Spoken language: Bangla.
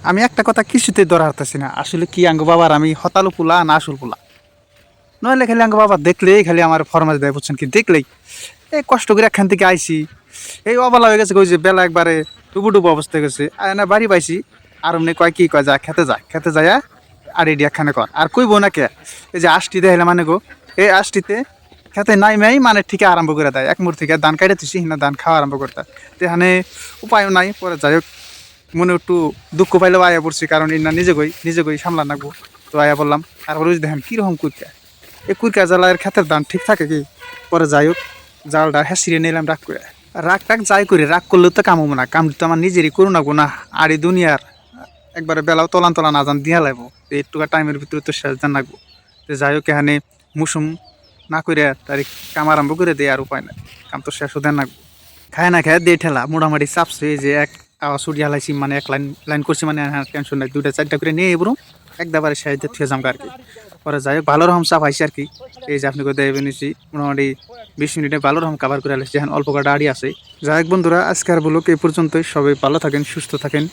আমি একটা কথা কিছুতেই ধরা হারতেছি না, আসলে কি আঙ্গ বাবার আমি হতালু পোলা না আসল পোলা। নইলে খালি আঙ্গ বাবা দেখলেই খালি আমার ফরমাস দেয়, বুঝছেন কি, দেখলেই এই কষ্ট করে একখান থেকে আইছি, এই অবলা হয়ে গেছে, কই যে বেলা একবারে ডুবু ডুবু অবস্থা হয়ে গেছে, আর না বাড়ি পাইছি। আর অমনি কয় কি কয়, যা খেতে যায় আর এডি একখানে কর আর কইবো না কে। এই যে আষ্টি দেখাইলে মানে গো, এই আষ্টিতে খেতে নাই মেই মানে ঠিক আরম্ভ করে দেয়, এক মুহূর্তে থেকে ধান কাটে তুই না ধান খাওয়া আরম্ভ করতে। তো এখানে উপায়ও নাই, পরে যাই হোক মনে একটু দুঃখ পাইলেও আয়া পড়ছি, কারণ ইনা নিজে কই সামলা নাকবো। তো আয়া বললাম, আর বলে দেখেন কীরকম কুইকা, এই কুইকা জ্বালার ক্ষেতের ধান ঠিক থাকে কি। পরে যাই হোক জালটা হেসিয়ে নিলাম রাগ করে। রাগ টাগ যাই করি, রাগ করলেও তো কামবো না, কাম তো আমার নিজেরই করু না গুনা। আর এই দুনিয়ার একবারে বেলাও তলান আজান দিয়া লাগবো, একটু টাইমের ভিতরে তো শেষ জান লাগবো। তো যাই হোক এখানে মুসুম না করে তারিখ কাম আরম্ভ করে দেয়, আর উপায় নাই, কাম তো শেষ দেন লাগবো। খায় না খায় দিয়ে ঠেলা মোটামুটি চাপছে, এই যে এক আওয়াজ ছুটি হালাইছি, মানে এক লাইন লাইন করছি, মানে টেনশন নাই, দুইটা চারটা করে নিয়ে এবরম একদাবারে সাইডে থুয়ে যাম আর কি। পরে যাই হোক ভালো রকম চাপ আইসি আর কি। এই যে আপনি কোথায় নিছি মোটামুটি 20 মিনিটে ভালো রকম কাভার করে আলাইছি, এখন অল্প কটা আড়ি আছে। যাই হোক বন্ধুরা, আজকে আর ব্লগ এই পর্যন্তই, সবাই ভালো থাকেন, সুস্থ থাকেন।